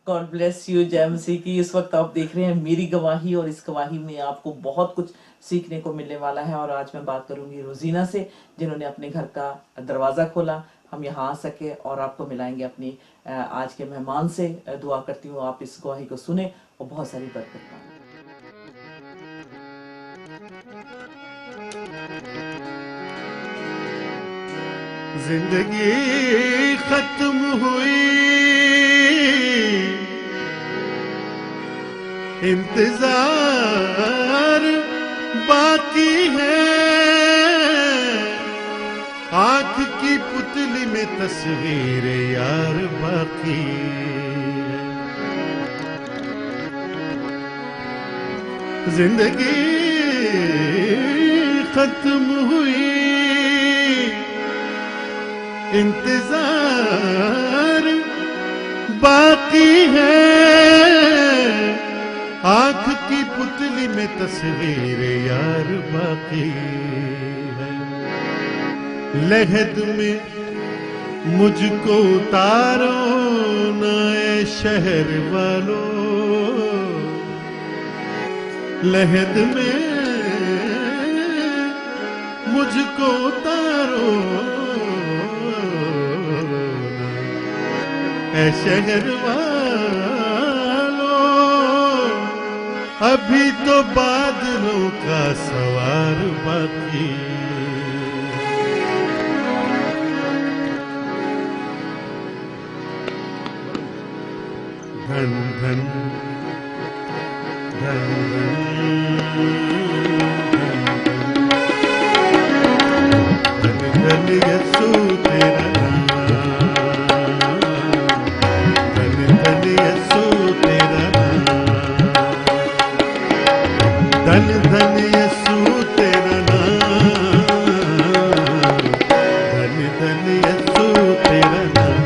God bless you जय मसीह की। इस वक्त आप देख रहे हैं मेरी गवाही, और इस गवाही में आपको बहुत कुछ सीखने को मिलने वाला है। और आज मैं बात करूंगी रोजीना से, जिन्होंने अपने घर का दरवाज़ा खोला, हम यहाँ आ सके, और आपको मिलाएंगे अपनी आज के मेहमान से। दुआ करती हूँ आप इस गवाही को सुने और बहुत सारी बरकत पाएं। जिंदगी खत्म हुई, इंतजार बाकी है, आंख की पुतली में तस्वीर यार बाकी है। जिंदगी खत्म हुई, इंतजार बाकी है, आंख की पुतली में तस्वीर यार बाकी है। लहद में मुझको उतारो नए शहर वालों, लहद में मुझको उतारो ऐ शहर वालों, अभी तो बादलों का सवार बाकी। धन धन धन धन धन यीशु तेरा नाम, धन धन यीशु तेरा नाम, धन धन यीशु तेरा नाम, धन धन यीशु तेरा नाम,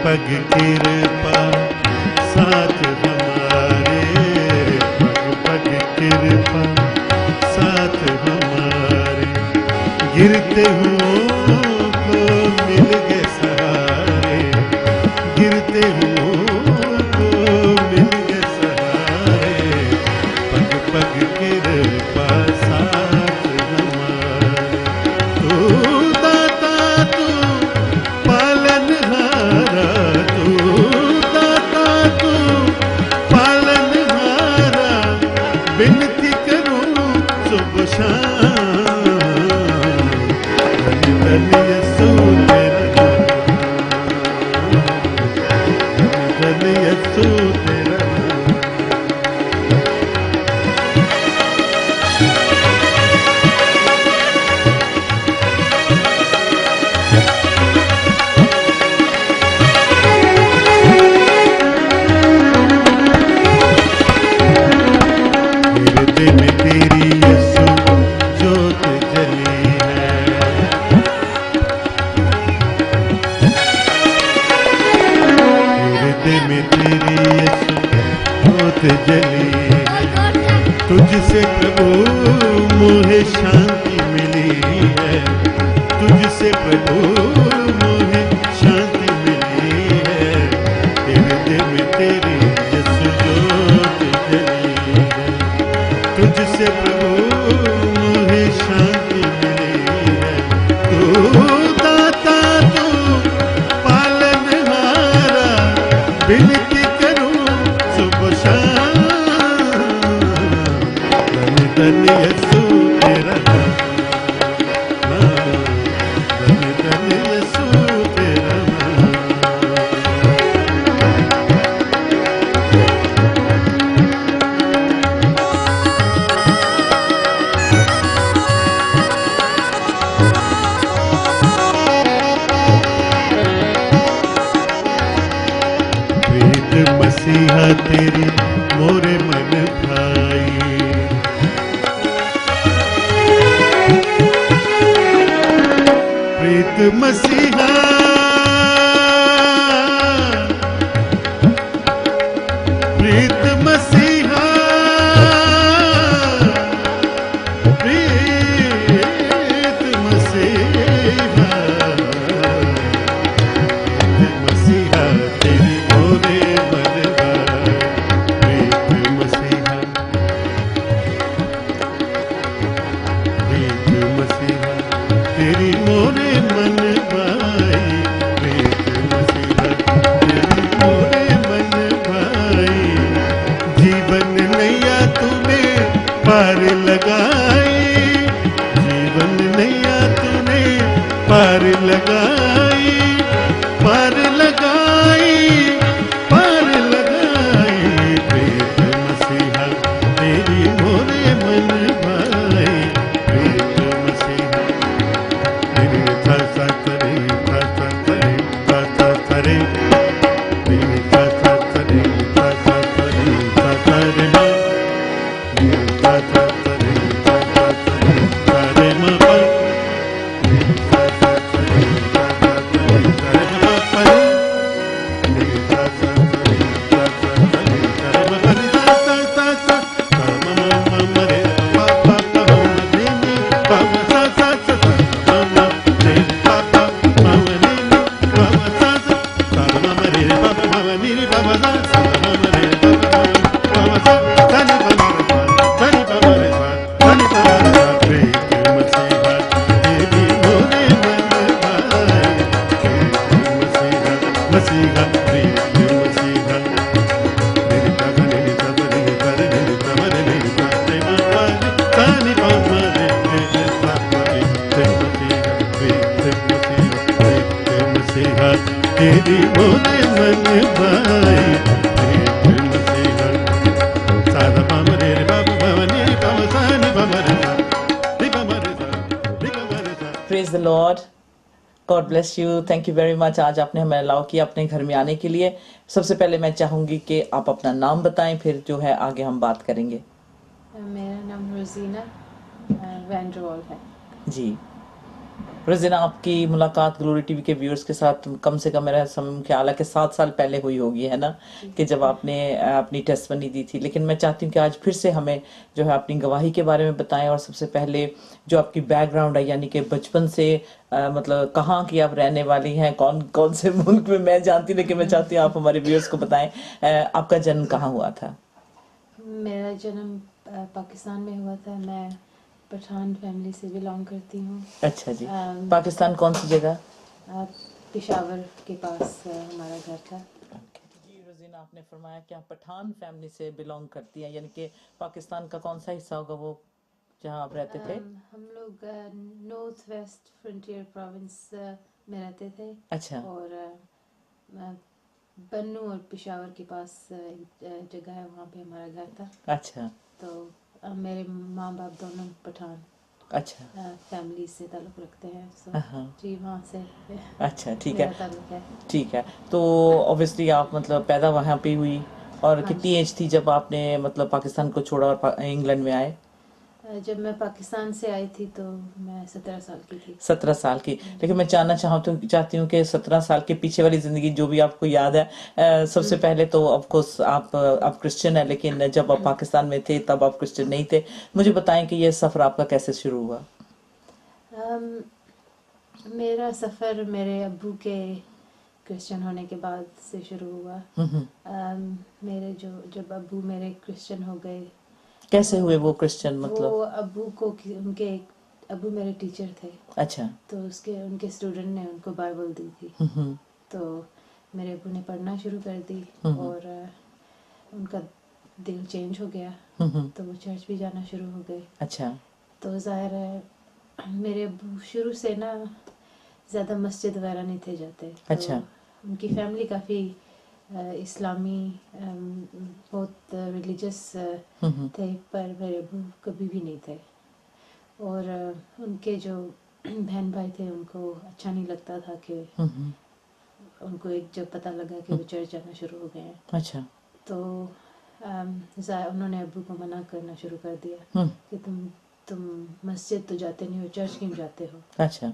पग कृपा साथ हमारे, पग पग कृपा साथ हमारे, गिरते हुओं को मिल गए सहारे, गिरते हुओं को मिल गए सहारे, पग पग कृपा साथ हमारे। तू दाता तू पालनहारा, तू दाता तू पालनहारा, विनती करूं सुबह शाम, धन धन यीशु तेरा नाम, धन यीशु तेरा नाम। हृदय में तेरी यीशु ज्योत जली है, मसीहा प्रीत मसीहा प्रीत मसीहा मसीहा तेरी मोरे मनवा प्रीत मसीहा प्रीत मसीहा तेरी मोरे मन भाई प्रीत मसीहा तेरी मोरे मन भाई जीवन नैया तूने पार लगाई जीवन नैया तूने पार लगाई पार लगाई पार लगाई प्रीत मसीहा तेरी मोरे मन भाई प्रीत मसीहा तेरी था तरे था तरे था तरे तेरी था तरे था तरे था तरे मां था तरे था तरे तरे मां पर था तरे था तरे तरे मां पर था तरे था तरे तरे मां पर था मां मरे पापा मरे नी पापा सा मां रे पापा मां रे नी पापा सा मां मरे पापा मां नी पापा सा मां मरे पापा मां सा तनी पमरे तनी पमरे तनी पमरे प्रीत मसीहा तेरी मोरे मन भाई प्रीत मसीहा मसीहा प्रीत मसीहा मेरी काका मेरी सबरी करे मेरी कमरे मेरी काटे मामा तनी पमरे प्रीत मसीहा प्रीत मसीहा तेरी मोरे मन भाई प्रीत मसीहा सादा पमरे रे बाबा भवनी बाबा सानी पमरे सा री पमरे सा री पमरे सा praise the Lord, God bless you. Thank you very much, आज आपने हमें अलाउ किया अपने घर में आने के लिए। सबसे पहले मैं चाहूंगी कि आप अपना नाम बताएं, फिर जो है आगे हम बात करेंगे। मेरा नाम रोजीना वैंड्रवॉल है। जी रोजीना, आपकी मुलाकात ग्लोरी टीवी के व्यूअर्स के साथ कम से कम मेरा ख्याल है कि 7 साल पहले हुई होगी, है ना, कि जब आपने अपनी टेस्टमनी दी थी। लेकिन मैं चाहती हूँ कि आज फिर से हमें जो है अपनी गवाही के बारे में बताएं, और सबसे पहले जो आपकी बैकग्राउंड है, यानी कि बचपन से मतलब कहाँ की आप रहने वाली हैं, कौन कौन से मुल्क में, मैं जानती हूँ लेकिन मैं चाहती हूँ आप हमारे व्यूअर्स को बताएं आपका जन्म कहाँ हुआ था। मेरा जन्म पाकिस्तान में हुआ था। मैं पठान फैमिली से बिलोंग करती हूँ। अच्छा जी, पाकिस्तान कौन सी जगह? पेशावर के पास हमारा घर था। जी रोजीना, आपने फरमाया कि आप पठान फैमिली से बिलोंग करती हैं, यानी कि पाकिस्तान का कौन सा हिस्सा होगा वो जहाँ आप रहते थे? हम लोग नॉर्थ वेस्ट फ्रंटियर प्रोविंस में रहते थे। अच्छा और बन्नू और पेशावर के पास एक जगह है, वहाँ पे हमारा घर था। अच्छा तो मेरे माँ बाप दोनों पठान अच्छा फैमिली से ताल्लुक़ रखते हैं। सो हाँ जी, वहाँ से अच्छा, ठीक मेरा है ताल्लुक़ है। ठीक है। तो ऑब्वियसली आप मतलब पैदा वहाँ पे हुई, और हाँ कितनी जी। एज थी जब आपने मतलब पाकिस्तान को छोड़ा और इंग्लैंड में आए? जब मैं पाकिस्तान से आई थी तो मैं 17 साल की थी। 17 साल की। लेकिन मैं जानना चाहती हूँ कि 17 साल के पीछे वाली जिंदगी जो भी आपको याद है, सबसे पहले तो ऑफ कोर्स आप क्रिश्चियन है, लेकिन जब आप पाकिस्तान में थे तब आप क्रिश्चियन नहीं थे। मुझे बताएं कि ये सफर आपका कैसे शुरू हुआ। मेरा सफ़र मेरे अब्बू के क्रिश्चियन होने के बाद से शुरू हुआ। मेरे जब अब्बू मेरे क्रिश्चियन हो गए। कैसे हुए वो क्रिश्चियन वो मतलब? उनके अब्बू मेरे टीचर थे। अच्छा तो उनके स्टूडेंट ने उनको बाइबल दी थी। तो मेरे अब्बू ने पढ़ना शुरू कर दी, और उनका दिल चेंज हो गया। तो वो चर्च भी जाना शुरू हो गए। अच्छा तो ज़ाहिर है मेरे अब्बू शुरू से ना ज़्यादा मस्जिद वगैरह नहीं थे जाते। तो अच्छा उनकी फैमिली काफ़ी इस्लामी बहुत रिलीजियस थे, पर मेरे अब्बू कभी भी नहीं थे। और उनके जो बहन भाई थे उनको अच्छा नहीं लगता था कि उनको एक जब पता लगा कि वो चर्च जाना शुरू हो गए हैं, अच्छा तो उन्होंने अब्बू को मना करना शुरू कर दिया कि तुम मस्जिद तो जाते नहीं हो, चर्च क्यों जाते हो। अच्छा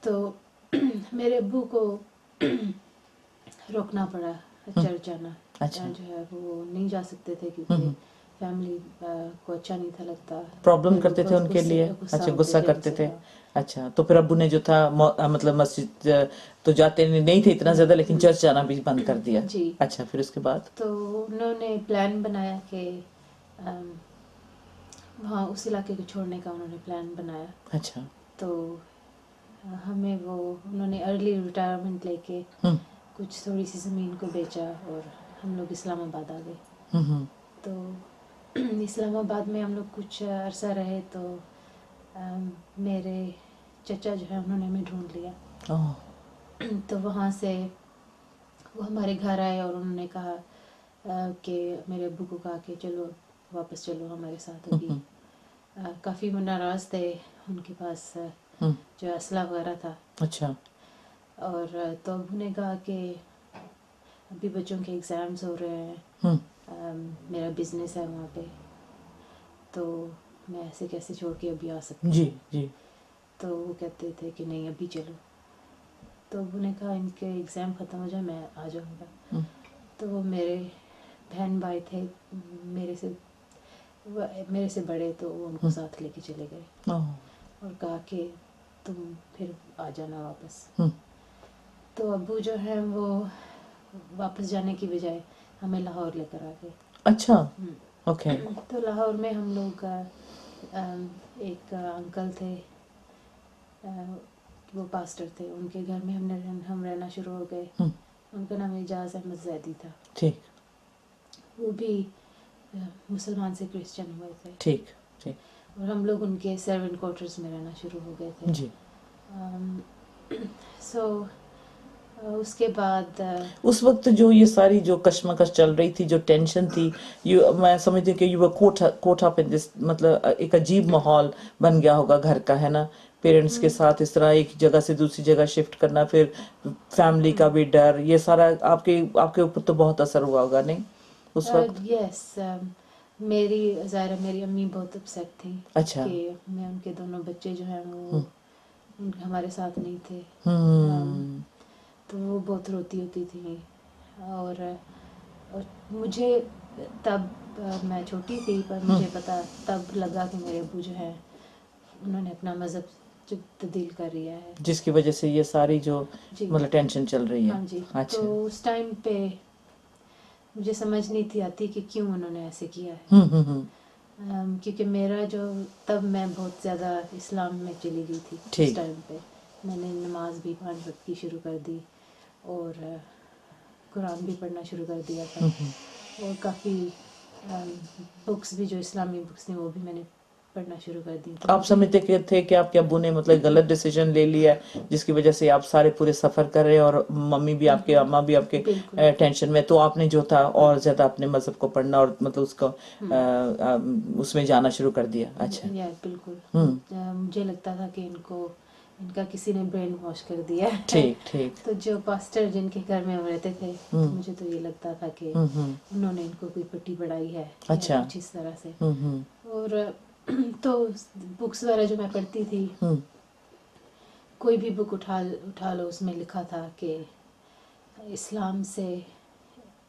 तो मेरे अब्बू को रोकना पड़ा चर्च जाना। अच्छा। जो है वो नहीं जा सकते थे क्योंकि फैमिली को अच्छा नहीं था लगता। प्रॉब्लम फिर वो करते थे बहुत उनके लिए? अच्छा, होते गुस्सा थे करते उनसे, थे। हाँ। अच्छा, तो फिर अब्बू ने जो था मतलब मस्जिद तो जाते नहीं थे इतना ज्यादा, लेकिन चर्च जाना भी बंद कर दिया। जी। अच्छा, फिर उसके बाद? तो उन्होंने प्लान बनाया कि वहाँ उस इलाके को छोड़ने का उन्होंने प्लान बनाया। अच्छा। तो हमें वो उन्होंने अर्ली रिटायरमेंट लेके कुछ थोड़ी सी ज़मीन को बेचा और हम लोग इस्लामाबाद आ गए। तो इस्लामाबाद में हम लोग कुछ अरसा रहे तो मेरे चचा जो है उन्होंने हमें ढूंढ लिया। ओह। तो वहाँ से वो हमारे घर आए और उन्होंने कहा कि मेरे अब्बू को कहा कि चलो वापस चलो हमारे साथ अभी। काफ़ी वो नाराज़ थे, उनके पास जो असला वगैरह था। अच्छा। और तो अब्बू ने कहा कि अभी बच्चों के एग्ज़ाम्स हो रहे हैं, मेरा बिजनेस है वहाँ पे, तो मैं ऐसे कैसे छोड़ के अभी आ सकती जी हूँ। जी। तो वो कहते थे कि नहीं अभी चलो। तो अब्बू ने कहा इनके एग्ज़ाम ख़त्म हो जाए मैं आ जाऊँगा। तो वो मेरे बहन भाई थे मेरे से बड़े, तो वो उनको साथ लेके चले गए और कहा कि तुम फिर आ जाना वापस। तो अब्बू जो है वो वापस जाने की बजाय हमें लाहौर लेकर आ गए। अच्छा। ओके। तो लाहौर में हम लोग एक अंकल थे, वो पास्टर थे, उनके घर में हम रहना शुरू हो गए। उनका नाम एजाज अहमद जैदी था। ठीक। वो भी मुसलमान से क्रिश्चियन हुए थे। ठीक ठीक। और हम लोग उनके सर्वेंट क्वार्टर्स में रहना शुरू हो गए थे। जी। सो उसके बाद उस वक्त जो ये सारी जो कश्मकश चल रही थी, जो टेंशन थी, मैं समझती हूँ कि you were caught up in this, मतलब एक अजीब माहौल बन गया होगा घर का, है ना? पेरेंट्स के साथ इस तरह एक जगह से दूसरी जगह शिफ्ट करना, फिर फैमिली का भी डर, ये सारा आपके आपके ऊपर तो बहुत असर हुआ होगा, नहीं उस वक्त? यस, मेरी अम्मी बहुत अपसेट थी। अच्छा। कि मैं उनके दोनों बच्चे जो हैं वो हमारे साथ नहीं थे। तो वो बहुत रोती होती थी। और मुझे तब मैं छोटी थी, पर मुझे पता तब लगा कि मेरे अब्बू जो है उन्होंने अपना मज़हब तब्दील कर लिया है, जिसकी वजह से ये सारी जो जी। मतलब टेंशन चल रही है। हाँ जी। अच्छा। तो उस टाइम पे मुझे समझ नहीं थी आती कि क्यों उन्होंने ऐसे किया है। क्योंकि मेरा जो तब मैं बहुत ज़्यादा इस्लाम में चली गई थी उस टाइम पे। मैंने नमाज भी 5 वक्त की शुरू कर दी और कुरान भी पढ़ना शुरू कर दिया था। और काफ़ी बुक्स भी जो इस्लामी बुक्स थी वो भी मैंने पढ़ना शुरू कर दी। आप समझते थे कि आपके अब्बू ने मतलब गलत डिसीजन ले लिया जिसकी वजह से आप सारे पूरे सफर कर रहे हैं और मम्मी भी आपके, अम्मा भी आपके टेंशन में, तो आपने जो था और ज्यादा अपने मजहब को पढ़ना और मतलब उसको उसमें जाना शुरू कर दिया? अच्छा। या बिल्कुल। मुझे लगता था कि इनका किसी ने ब्रेन वॉश कर दिया है। ठीक ठीक। तो जो पास्टर जिनके घर में वो रहते थे, तो मुझे तो ये लगता था कि उन्होंने इनको कोई पट्टी पढ़ाई है। अच्छा। कुछ इस तरह से। और तो बुक्स वगैरह जो मैं पढ़ती थी, कोई भी बुक उठा लो, उसमें लिखा था कि इस्लाम से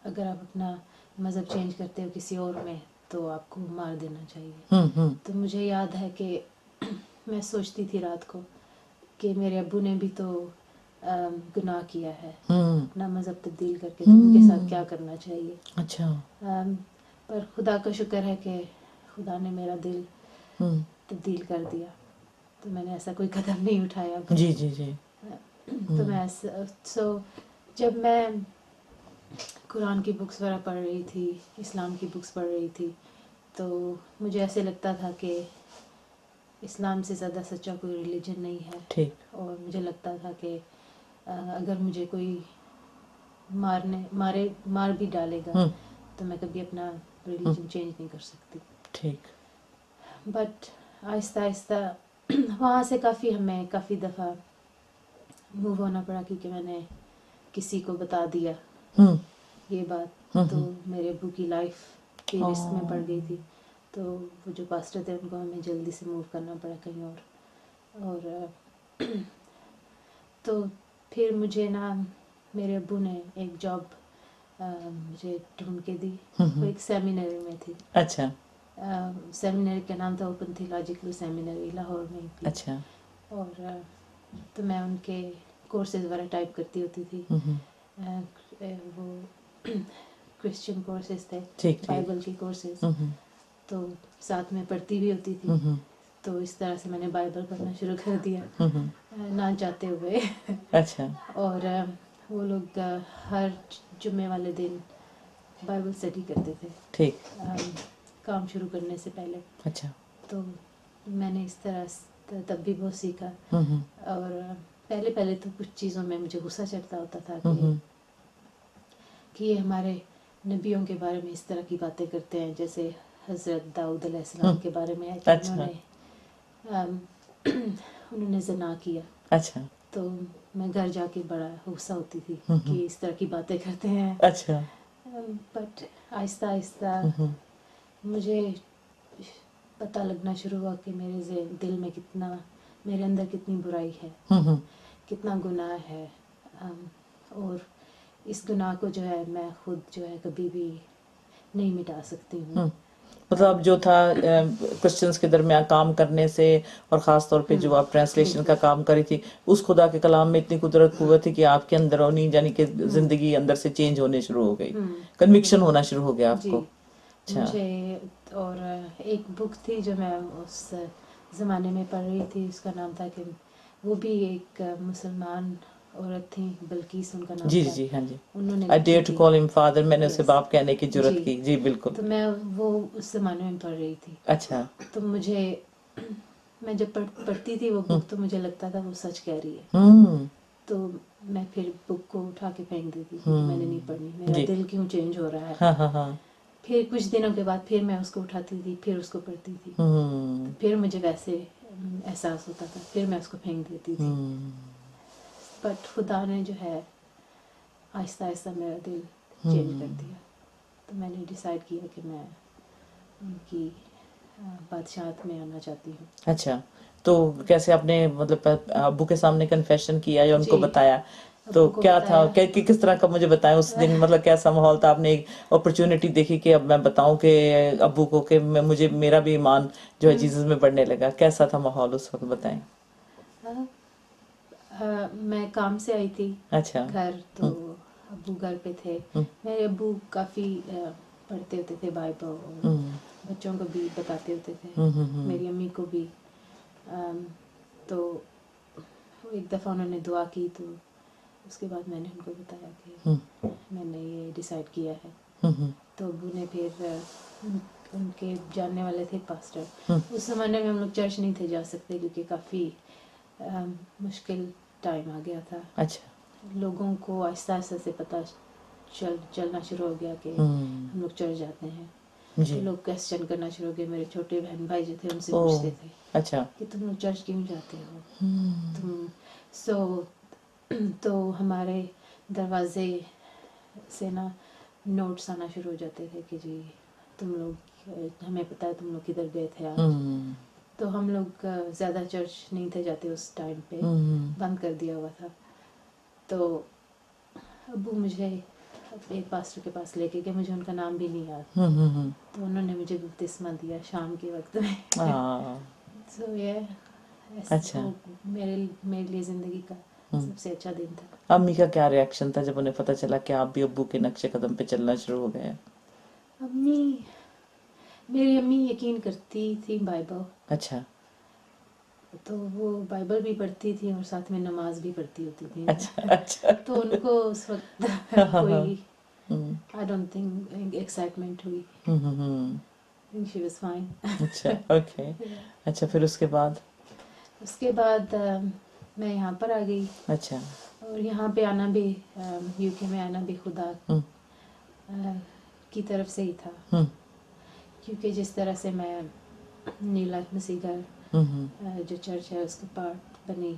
अगर आप अपना मज़हब चेंज करते हो किसी और में तो आपको मार देना चाहिए। तो मुझे याद है कि मैं सोचती थी रात को कि मेरे अब्बू ने भी तो गुनाह किया है, अपना मज़हब तब्दील करके, तो उनके साथ क्या करना चाहिए। अच्छा। पर खुदा का शुक्र है कि खुदा ने मेरा दिल तब्दील कर दिया, तो मैंने ऐसा कोई कदम नहीं उठाया। जी जी जी। तो मैं जब मैं कुरान की बुक्स वगैरह पढ़ रही थी, इस्लाम की बुक्स पढ़ रही थी, तो मुझे ऐसे लगता था कि इस्लाम से ज़्यादा सच्चा कोई रिलीजन नहीं है। ठीक। और मुझे लगता था कि अगर मुझे कोई मार भी डालेगा तो मैं कभी अपना रिलीजन चेंज नहीं कर सकती। ठीक। बट आहिस्ता आहिस्ता वहाँ से हमें काफ़ी दफ़ा मूव होना पड़ा, क्योंकि मैंने किसी को बता दिया ये बात। तो मेरे अब्बू की लाइफ भी रिस्क में पड़ गई थी। तो वो जो पास्टर थे उनको हमें जल्दी से मूव करना पड़ा कहीं और तो फिर मुझे ना मेरे अब्बू ने एक जॉब मुझे ढूंढ के दी। वो एक सेमिनरी में थी। अच्छा सेमिनरी का नाम था ओपन थियोलॉजिकल सेमिनरी, लाहौर में थी। अच्छा। और तो मैं उनके कोर्सेज वगैरह टाइप करती होती थी। वो क्रिश्चियन कोर्सेज थे, ठीक ठीक। बाइबल के कोर्सेज, तो साथ में पढ़ती भी होती थी। तो इस तरह से मैंने बाइबल पढ़ना शुरू कर दिया ना चाहते हुए। अच्छा और वो लोग हर जुम्मे वाले दिन बाइबल स्टडी करते थे ठीक। काम शुरू करने से पहले। अच्छा। तो मैंने इस तरह तब भी बहुत सीखा। और पहले पहले तो कुछ चीज़ों में मुझे गुस्सा चढ़ता होता था कि ये हमारे नबियों के बारे में इस तरह की बातें करते हैं, जैसे हज़रत दाऊद अलैहिस्सलाम के बारे में है कि अच्छा। उन्होंने ज़ना किया। अच्छा तो मैं घर जाके बड़ा गुस्सा होती थी कि इस तरह की बातें करते हैं। अच्छा। बट आहिस्ता आहिस्ता मुझे पता लगना शुरू हुआ कि मेरे दिल में कितना, मेरे अंदर कितनी बुराई है, कितना गुनाह है। और इस गुनाह को जो है मैं खुद जो है कभी भी नहीं मिटा सकती हूँ। मतलब जो था क्रिश्चियंस के दरमियान काम करने से, और ख़ास तौर पे जो आप ट्रांसलेशन का काम करी थी, उस खुदा के कलाम में इतनी कुदरत कुव्वत थी कि आपके अंदर होनी, यानी कि ज़िंदगी अंदर से चेंज होने शुरू हो गई, कन्विक्शन होना शुरू हो गया आपको। अच्छा। मुझे और एक बुक थी जो मैं उस ज़माने में पढ़ रही थी, उसका नाम था कि वो भी एक मुसलमान औरत थी, बल्किस उनका नाम जी था। जी हाँ जी। उन्होंने आई डेयर लिखी टू थी। कॉल हिम फादर, मैंने उसे Yes. बाप कहने की जरूरत जी। की। जी बिल्कुल। तो मैं वो उस ज़माने में पढ़ रही थी। अच्छा। तो मुझे मैं जब पढ़ती थी वो बुक, तो मुझे लगता था वो सच कह रही है। तो मैं फिर बुक को उठा के फेंक देती थी कि मैंने नहीं पढ़नी, मेरा जी। दिल क्यों चेंज हो रहा है। हाँ हाँ हाँ। फिर कुछ दिनों के बाद फिर मैं उसको उठाती थी, फिर उसको पढ़ती थी। फिर मुझे वैसे एहसास होता था, फिर मैं उसको फेंक देती थी। बट खुदा ने जो है आहिस्ता आहिस्ता मेरा दिल चेंज कर दिया। तो मैंने डिसाइड किया कि मैं उनकी बादशाहत में आना चाहती हूँ। अच्छा, तो कैसे आपने मतलब अब्बू के सामने कन्फेशन किया या उनको जी, बताया? तो अब्बू को क्या था, बताया। किस तरह का, मुझे बताएं उस दिन, मतलब कैसा माहौल था? आपने एक अपॉर्चुनिटी देखी कि अब मैं बताऊं कि अब्बू को कि मुझे मेरा भी ईमान जो है जीसस में बढ़ने लगा, कैसा था माहौल उस वक्त, बताएं। मैं काम से आई थी अच्छा। घर, तो अब्बू घर पे थे। मेरे अब्बू काफ़ी पढ़ते होते थे बाइबल, और बच्चों को भी बताते होते थे, मेरी अम्मी को भी। तो एक दफ़ा उन्होंने दुआ की, तो उसके बाद मैंने उनको बताया कि मैंने ये डिसाइड किया है। तो अब्बू ने फिर उनके जानने वाले थे पास्टर। उस ज़माने में हम लोग चर्च नहीं थे जा सकते, क्योंकि काफ़ी मुश्किल टाइम आ गया था। अच्छा। लोगों को आहिस्ता आहिस्ता से पता चलना शुरू हो गया कि हम लोग चर्च जाते हैं। तो लोग क्वेश्चन करना शुरू हो गए। मेरे छोटे बहन भाई जो थे उनसे पूछते थे अच्छा कि तुम लोग चर्च क्यों जाते हो, तुम तो हमारे दरवाजे से ना नोट्स आना शुरू हो जाते थे कि जी तुम लोग, हमें पता है तुम लोग किधर गए थे आज। तो हम लोग ज़्यादा चर्च नहीं थे जाते उस टाइम पे, बंद कर दिया हुआ था। तो अब्बू मुझे एक पास्टर के पास लेके गए, मुझे उनका नाम भी नहीं याद। तो उन्होंने मुझे बपतिस्मा दिया शाम के वक्त में। सो ये अच्छा। मेरे लिए ज़िंदगी का सबसे अच्छा दिन था। अम्मी का क्या रिएक्शन था जब उन्हें पता चला कि आप भी अब्बू के नक्शे कदम पे चलना शुरू हो गए? मेरी अम्मी यकीन करती थी बाइबल। अच्छा। तो वो बाइबल भी पढ़ती थी और साथ में नमाज भी पढ़ती होती थी। अच्छा अच्छा। तो उनको उस वक्त कोई आई डोंट थिंक एक्साइटमेंट हुई। Think she was fine. अच्छा ओके। अच्छा, फिर उसके बाद? उसके बाद मैं यहाँ पर आ गई। अच्छा। और यहाँ पे आना भी, यूके में आना भी खुदा की तरफ से ही था। क्योंकि जिस तरह से मैं नीला मसीगर जो चर्च है उसके पार्ट बनी,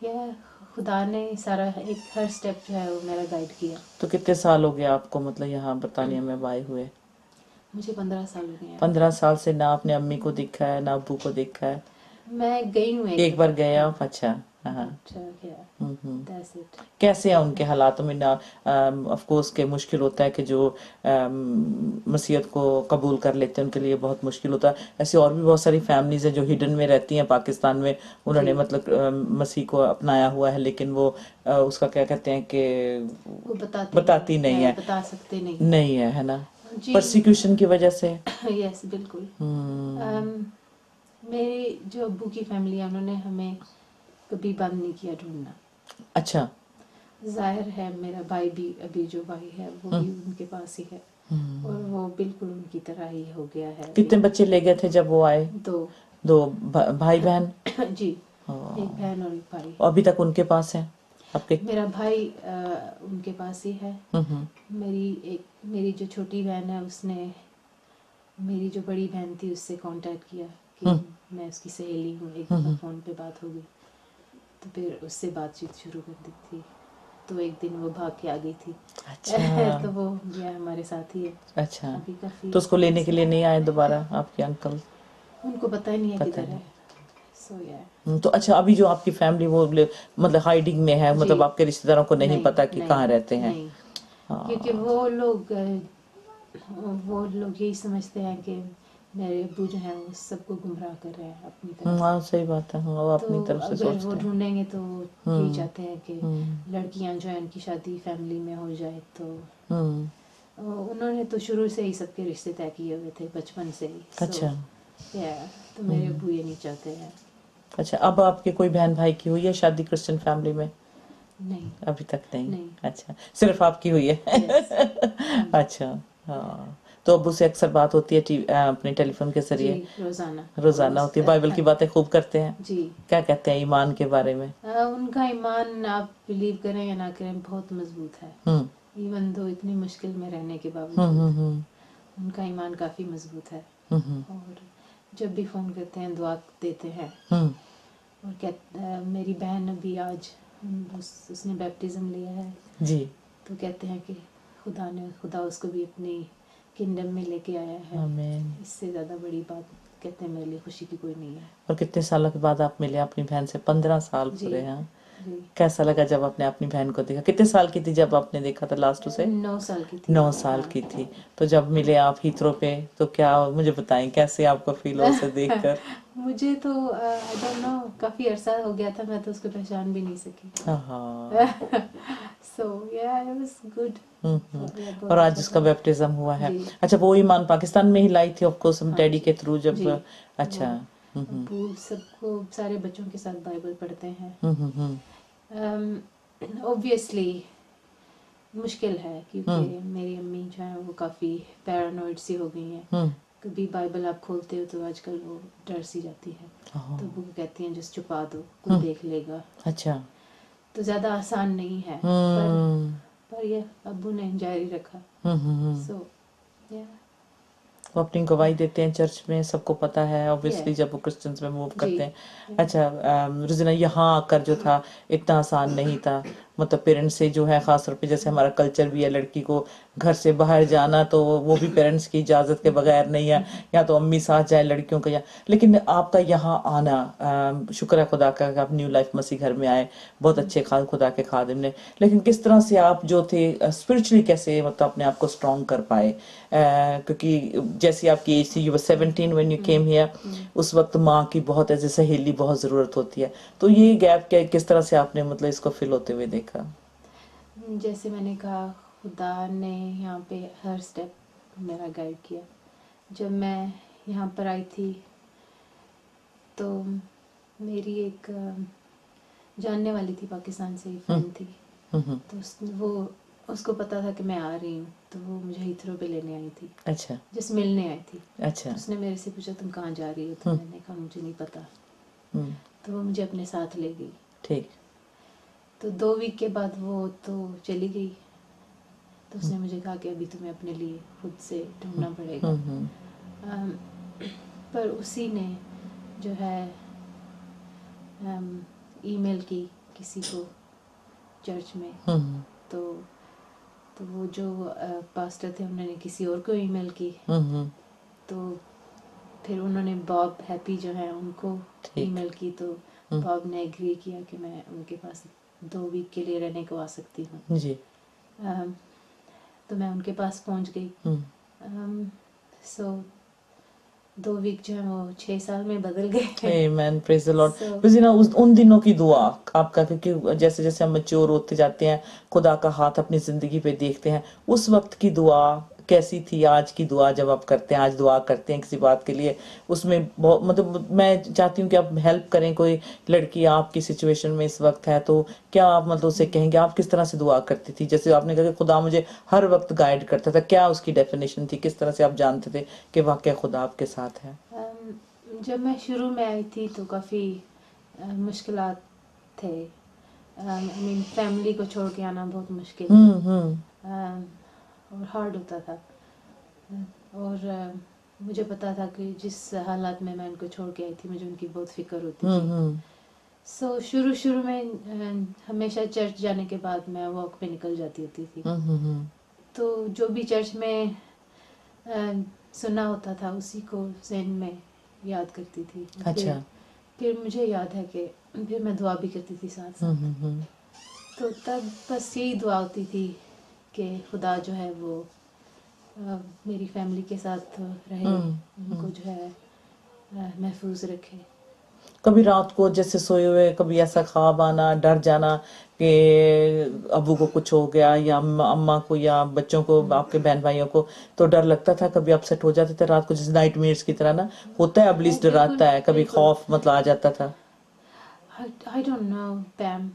यह खुदा ने सारा एक हर स्टेप जो है वो मेरा गाइड किया। तो कितने साल हो गए आपको, मतलब यहाँ बरतानिया में आए हुए? मुझे 15 साल हो गए हैं। 15 साल से ना आपने अम्मी को देखा है ना अब्बू को देखा है? मैं गई हूँ एक बार गए आप? अच्छा। हाँ। अच्छा क्या, that's it। कैसे हैं उनके हालातों में ना? ऑफ कोर्स के मुश्किल होता है कि जो मसीहत को कबूल कर लेते हैं उनके लिए बहुत मुश्किल होता है। ऐसी और भी बहुत सारी फैमिलीज हैं जो हिडन में रहती हैं पाकिस्तान में, उन्होंने जी। मतलब मसीह को अपनाया हुआ है, लेकिन वो उसका क्या कहते हैं कि वो बताती नहीं है, बता सकते नहीं नहीं है ना, जी। परसिक्यूशन की वजह से। यस बिल्कुल। मेरी जो अब्बू की फैमिली है उन्होंने हमें कभी बंद नहीं किया ढूंढना। अच्छा। जाहिर है मेरा भाई भी, अभी जो भाई है वो भी उनके पास ही है, और वो बिल्कुल उनकी तरह ही हो गया है। कितने बच्चे ले गए थे जब वो आए? दो। दो भाई बहन? जी, एक बहन और एक भाई। अभी तक उनके पास है आपके? मेरा भाई उनके पास ही है। मेरी जो छोटी बहन है उसने मेरी जो बड़ी बहन थी उससे कांटेक्ट किया कि मैं उसकी सहेली हूँ, एक दफ़ा फ़ोन पे बात हो गई, तो फिर उससे बातचीत शुरू कर दी थी, तो एक दिन वो भाग के आ गई थी। अच्छा। तो वो ये हमारे साथ ही है अच्छा, अभी काफ़ी। तो उसको लेने के लिए नहीं आए दोबारा आपके अंकल? उनको पता ही नहीं है पता किधर नहीं। है। सो या तो अच्छा, अभी जो आपकी फैमिली वो मतलब हाइडिंग में है, जी। मतलब आपके रिश्तेदारों को नहीं नहीं पता कि नहीं कहाँ रहते हैं? नहीं, क्योंकि हाँ। वो लोग यही समझते हैं कि मेरे अब्बू जो हैं वो सबको गुमराह कर रहे हैं अपनी तरफ। हाँ सही बात है, हाँ, वो तो अपनी तरफ से अगर वो सोचते हैं। ढूंढेंगे तो यही चाहते हैं कि लड़कियां जो है उनकी शादी फैमिली में हो जाए, तो हम्म। उन्होंने तो शुरू से ही सबके रिश्ते तय किए हुए थे बचपन से ही। अच्छा। या तो मेरे अब्बू ये नहीं चाहते हैं। अच्छा, अब आपके कोई बहन भाई की हुई है शादी क्रिश्चियन फैमिली में? नहीं अभी तक नहीं। नहीं। अच्छा, सिर्फ आपकी हुई है? यस। अच्छा। हाँ, तो अब्बू से अक्सर बात होती है अपने टेलीफोन के जी, जरिए? रोजाना रोजाना होती है? बाइबल की बातें खूब करते हैं? जी। क्या कहते हैं ईमान के बारे में? उनका ईमान आप बिलीव करें या ना करें बहुत मजबूत है। इवन दो इतनी मुश्किल में रहने के बावजूद उनका ईमान काफ़ी मजबूत है। और जब भी फ़ोन करते हैं दुआ देते हैं। और मेरी बहन अभी आज उसने बैप्टिज्म लिया है जी। तो कहते हैं कि खुदा उसको भी अपनी किंगडम में लेके आया है। आमीन। इससे ज़्यादा बड़ी बात कहते हैं मेरे लिए खुशी की कोई नहीं है। और कितने सालों के बाद आप मिले अपनी बहन से? 15 साल जी पूरे हैं? जी। कैसा लगा जब आपने अपनी बहन को देखा? कितने साल की थी जब आपने देखा था लास्ट उसे? 9 साल की थी। 9 साल की थी। तो जब मिले आप हीथ्रो पे, तो क्या, मुझे बताएं कैसे आपको फील हुआ उसे देखकर? मुझे तो आई डोंट नो, काफ़ी अरसा हो गया था, मैं तो उसको पहचान भी नहीं सकी। हाँ। सो या इट वाज गुड। और आज उसका बैप्टिज्म हुआ है? जी अच्छा, वो ईमान पाकिस्तान में ही लाई थी ऑफ कोर्स, हम हाँ डैडी जी के थ्रू जब? जी। अच्छा। वो अब्बू सबको सारे बच्चों के साथ बाइबल पढ़ते हैं। ऑब्वियसली मुश्किल है क्योंकि मेरी अम्मी जो है वो काफ़ी पैरानॉइड सी हो गई हैं। कभी बाइबल आप खोलते हो तो आजकल वो डर सी जाती है, तो अब्बू को कहती हैं जस्ट छुपा दो, कोई देख लेगा। अच्छा। तो ज़्यादा आसान नहीं है, पर ये अब्बू ने जारी रखा। सो या वो अपनी गवाही देते हैं चर्च में, सबको पता है ऑब्वियसली Yeah. जब वो क्रिश्चियंस में मूव जी करते हैं। अच्छा, रुजना, यहाँ आकर जो था इतना आसान नहीं था, मतलब पेरेंट्स से जो है खास तौर पे, जैसे हमारा कल्चर भी है लड़की को घर से बाहर जाना तो वो भी पेरेंट्स की इजाज़त के बगैर नहीं है, या तो अम्मी साथ जाए लड़कियों का, या लेकिन आपका यहाँ आना, शुक्र है खुदा का कि आप न्यू लाइफ मसीह घर में आए, बहुत अच्छे खुदा के खादिम ने, लेकिन किस तरह से आप जो थे स्पिरिचुअली कैसे मतलब अपने आप को स्ट्रॉन्ग कर पाए? क्योंकि जैसी आपकी एज थी, you were 17 when you came here, उस वक्त माँ की बहुत ऐसे सहेली बहुत ज़रूरत होती है, तो ये गैप क्या, किस तरह से आपने मतलब इसको फिल होते हुए देखा? जैसे मैंने कहा खुदा ने यहाँ पे हर स्टेप मेरा गाइड किया। जब मैं यहाँ पर आई थी तो मेरी एक जानने वाली थी, पाकिस्तान से ही फ्रेंड थी, तो वो उसको पता था कि मैं आ रही हूँ, तो वो मुझे हीथ्रो पे लेने आई थी। अच्छा। जिस मिलने आई थी। अच्छा। तो उसने मेरे से पूछा तुम कहाँ जा रही हो, तो मैंने कहा मुझे नहीं पता। तो वो मुझे अपने साथ ले गई। ठीक। तो 2 वीक के बाद वो तो चली गई, तो उसने मुझे कहा कि अभी तुम्हें अपने लिए खुद से ढूंढना पड़ेगा। पर उसी ने जो है ईमेल की किसी को चर्च में, तो वो जो पास्टर थे उन्होंने किसी और को ईमेल की, तो फिर उन्होंने बॉब हैप्पी जो है उनको ठीक। ईमेल की, तो बॉब ने एग्री किया कि मैं उनके पास 2 वीक के लिए रहने को आ सकती हूँ। जी। तो मैं उनके पास पहुँच गई। सो 2 वीक जो है वो 6 साल में बदल गए। आमेन, प्रेज द लॉर्ड। So- रोजीना उस उन दिनों की दुआ आपका, क्योंकि जैसे जैसे हम मैच्योर होते जाते हैं, खुदा का हाथ अपनी जिंदगी पे देखते हैं, उस वक्त की दुआ कैसी थी? आज की दुआ जब आप करते हैं, आज दुआ करते हैं किसी बात के लिए, उसमें बहुत मतलब मैं चाहती हूँ कि आप हेल्प करें। कोई लड़की आपकी सिचुएशन में इस वक्त है, तो क्या आप मतलब उसे कहेंगे आप किस तरह से दुआ करती थी? जैसे आपने कहा कि खुदा मुझे हर वक्त गाइड करता था, क्या उसकी डेफिनेशन थी? किस तरह से आप जानते थे कि वाकई खुदा आपके साथ है? जब मैं शुरू में आई थी तो काफ़ी मुश्किलात थे। आई मीन फैमिली को छोड़ के आना बहुत मुश्किल और हार्ड होता था। और मुझे पता था कि जिस हालात में मैं उनको छोड़ के आई थी मुझे उनकी बहुत फिक्र होती थी। सो शुरू में हमेशा चर्च जाने के बाद मैं वॉक पे निकल जाती होती थी। तो जो भी चर्च में सुना होता था उसी को ज़हन में याद करती थी। अच्छा। फिर मुझे याद है कि फिर मैं दुआ भी करती थी साथ साथ। तो तब बस यही दुआ होती थी कि खुदा जो है वो मेरी फैमिली के साथ रहे, उनको जो है महफूज रखे। कभी रात को जैसे सोए हुए कभी ऐसा ख्वाब आना, डर जाना कि अबू को कुछ हो गया, या अम्मा को, या बच्चों को, आपके बहन भाइयों को, तो डर लगता था? कभी अपसेट हो जाते थे रात को, जैसे नाइटमेयर्स की तरह ना होता है, अबलिस डराता है, कभी खौफ मतलब आ जाता था? I don't know पैम।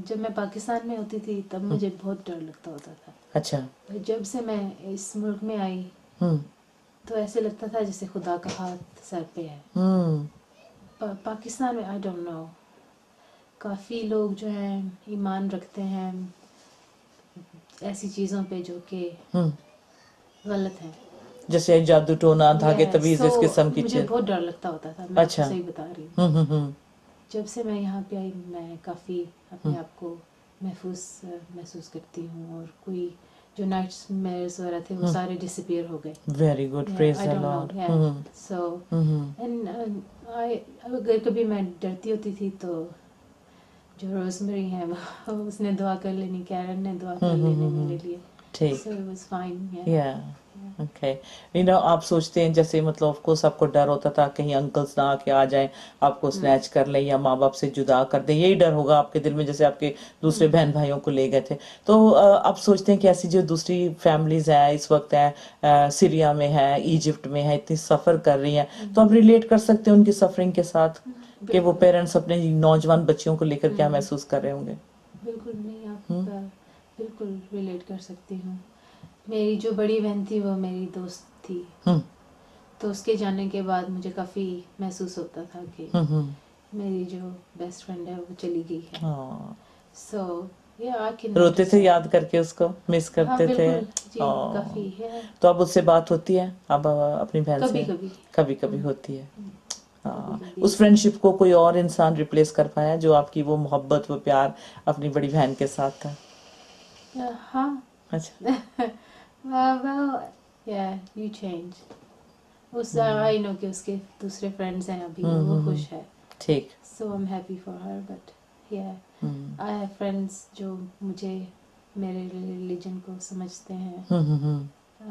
जब मैं पाकिस्तान में होती थी तब मुझे बहुत डर लगता होता था। अच्छा। जब से मैं इस मुल्क में आई तो ऐसे लगता था जैसे खुदा का हाथ सर पे है। पाकिस्तान में आई डोंट नो, काफ़ी लोग जो हैं ईमान रखते हैं ऐसी चीज़ों पे जो कि गलत है, जैसे जादू टोना, धागे तवीज, इस किस्म की मुझे चीज। बहुत डर लगता होता था। मैं अच्छा। आपको सही बता रही हूँ। जब से मैं यहाँ पे आई मैं काफ़ी अपने आप को महसूस करती हूँ, और कोई जो नाइट्स वगैरह थे वो सारे डिसअपीयर हो गए। Very good, praise the Lord. So and अगर कभी मैं डरती होती थी तो जो रोजमेरी है उसने दुआ कर लेनी, कैरन ने दुआ कर लेनी मेरे लिए। ठीक। So it was fine. या ओके। आप सोचते हैं जैसे मतलब ऑफ कोर्स आपको डर होता था कहीं अंकल्स ना आके आ जाएं, आपको स्नैच कर लें या माँ बाप से जुदा कर दें, यही डर होगा आपके दिल में जैसे आपके दूसरे बहन भाइयों को ले गए थे। तो आप सोचते हैं कि ऐसी जो दूसरी फैमिलीज हैं इस वक्त है, सीरिया में है, इजिप्ट में है, इतनी सफ़र कर रही हैं, तो आप रिलेट कर सकते हैं उनकी सफरिंग के साथ कि वो पेरेंट्स अपने नौजवान बच्चियों को लेकर क्या महसूस कर रहे होंगे? बिल्कुल नहीं, आप बिल्कुल रिलेट कर सकती हूँ। मेरी जो बड़ी बहन थी वो मेरी दोस्त थी, तो उसके जाने के बाद मुझे काफ़ी महसूस होता था कि मेरी जो बेस्ट फ्रेंड है वो चली गई है। सो रोते थे याद करके, उसको मिस करते थे? जी, काफ़ी है। तो अब उससे बात होती है अब अपनी बहन से? कभी कभी होती है। उस फ्रेंडशिप को कोई और इंसान रिप्लेस कर पाया जो आपकी वो मोहब्बत, वो प्यार अपनी बड़ी बहन के साथ था? हाँ। अच्छा। well yeah, you change. I know कि उसके दूसरे फ्रेंड्स हैं अभी, वो खुश है। ठीक। So I'm happy for her, but yeah, I have friends जो मुझे मेरे रिलीजन को समझते हैं।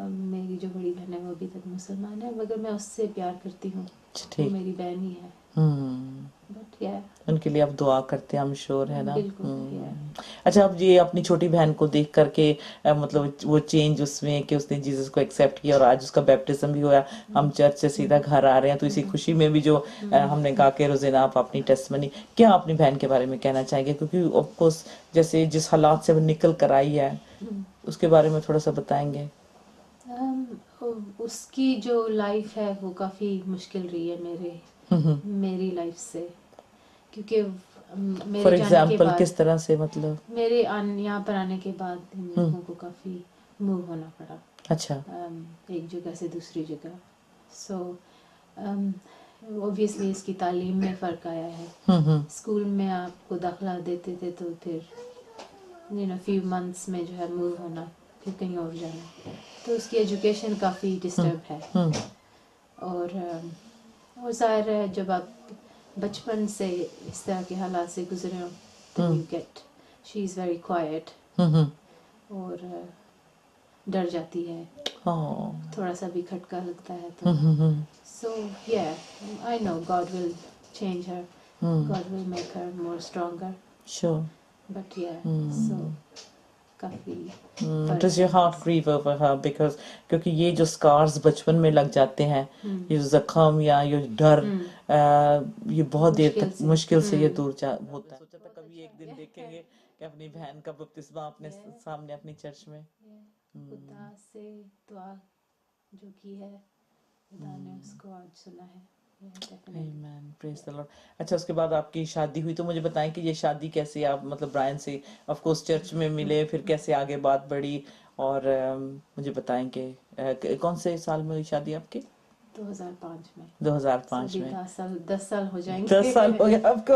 मेरी जो बड़ी बहन है वो अभी तक मुसलमान है, मगर मैं उससे प्यार करती हूँ, वो मेरी बहन ही है। But yeah, उनके लिए आप दुआ करते हैं, हम श्योर है ना? बिल्कुल। अच्छा, आप ये अपनी छोटी बहन को देख करके मतलब वो चेंज उसमें कि उसने जीसस को एक्सेप्ट किया और आज उसका बैप्टिज्म भी हुआ, हम चर्च से सीधा घर आ रहे हैं, तो इसी खुशी में भी जो हमने कहा कि रोज़ाना आप अपनी टेस्टमनी क्या अपनी बहन के बारे में कहना चाहेंगे? क्योंकि ऑफ कोर्स जैसे जिस हालात से वो निकल कर आई है उसके बारे में थोड़ा सा बताएंगे। उसकी जो लाइफ है वो काफ़ी मुश्किल रही है मेरी लाइफ से, क्योंकि मेरे फॉर जाने के एग्जाम्पल बाद किस तरह से? मतलब मेरे यहाँ पर आने के बाद इन लोगों को काफ़ी मूव होना पड़ा। अच्छा। एक जगह से दूसरी जगह। सो ऑब्वियसली इसकी तालीम में फ़र्क आया है। स्कूल में आपको दाखिला देते थे तो फिर फ्यू मंथ्स में जो है मूव होना, फिर कहीं और जाना, तो उसकी एजुकेशन काफ़ी डिस्टर्ब है। और ज़ाहिर है जब आप बचपन से इस तरह के हालात से गुजरे हो तो you get she is very quite और डर जाती है, थोड़ा सा भी खटका लगता है तो सो या I know God will change her, God will make her more stronger, Sure. But या सो काफ़ी Does your heart grieve over her because क्योंकि ये जो scars बचपन में लग जाते हैं, ये जो जख्म या ये डर, ये बहुत देर तक मुश्किल से ये दूर होता है। सोचा था कभी एक दिन देखेंगे कि अपनी बहन का बपतिस्मा अपने सामने अपनी चर्च में। खुदा से दुआ जो की है, खुदा ने उसको आज सुना है। Amen. Praise the Lord. अच्छा, उसके बाद आपकी शादी हुई, तो मुझे बताएं कि ये शादी कैसे, आप मतलब ब्रायन से ऑफ कोर्स चर्च में मिले, फिर कैसे आगे बात बढ़ी, और मुझे बताएं कि कौन से साल में हुई शादी आपकी? 2005 में। 2005 में। 10 साल हो जाएंगे। 10 साल हो गए आपको।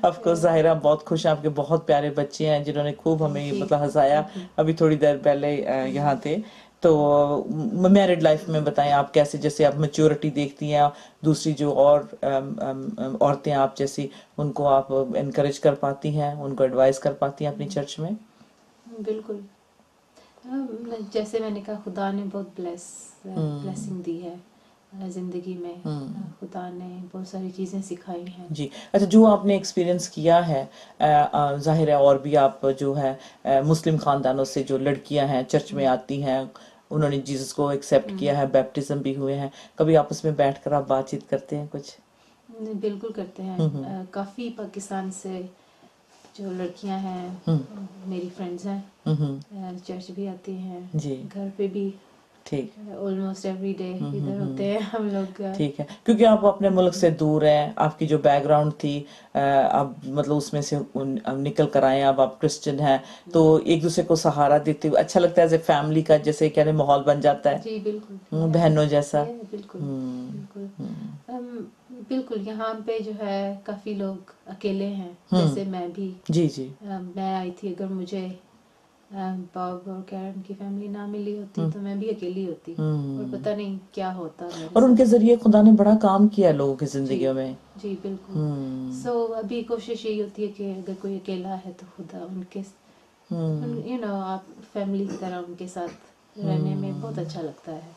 ऑफ कोर्स जाहिर है आप बहुत खुश हैं, आपके बहुत प्यारे बच्चे हैं जिन्होंने खूब हमें मतलब हंसाया। अभी थोड़ी देर पहले यहाँ थे। तो मैरिड लाइफ में बताएं आप कैसे, जैसे आप मैच्योरिटी देखती हैं, दूसरी जो और औरतें आप जैसी, उनको आप इनकरेज कर पाती हैं, उनको एडवाइस कर पाती हैं अपनी चर्च में? बिल्कुल, जैसे मैंने कहा खुदा ने बहुत ब्लेसिंग दी है जिंदगी में, खुदा ने बहुत सारी चीज़ें सिखाई हैं जी। अच्छा, जो आपने एक्सपीरियंस किया है, जाहिर है और भी आप जो है मुस्लिम खानदानों से जो लड़कियां हैं चर्च में आती हैं, उन्होंने जीसस को एक्सेप्ट किया है, बैप्टिज्म भी हुए हैं, कभी आपस में बैठकर आप बातचीत करते हैं कुछ? बिल्कुल करते हैं। काफ़ी पाकिस्तान से जो लड़कियां हैं मेरी फ्रेंड्स हैं, चर्च भी आती हैं जी। घर पे भी, ठीक, ऑलमोस्ट एवरी डे इधर होते हैं हम लोग। ठीक है, क्योंकि आप अपने मुल्क से दूर हैं, आपकी जो बैकग्राउंड थी अब मतलब उसमें से निकल कर आए, अब आप क्रिश्चियन हैं, तो एक दूसरे को सहारा देते हुए अच्छा लगता है, एज ए फैमिली का जैसे कहने माहौल बन जाता है। जी बिल्कुल, बहनों जैसा। बिल्कुल बिल्कुल बिल्कुल। यहाँ पे जो है काफ़ी लोग अकेले हैं, जैसे मैं भी। जी जी। मैं आई थी, अगर मुझे बॉब और कैरन की फैमिली ना मिली होती तो मैं भी अकेली होती, और पता नहीं क्या होता मेरे और उनके साथ। जरिए खुदा ने बड़ा काम किया लोगों की जिंदगियों में। जी बिल्कुल। सो अभी कोशिश यही होती है कि अगर कोई अकेला है तो खुदा उनके यू नो आप फैमिली की तरह उनके साथ रहने में बहुत अच्छा लगता है।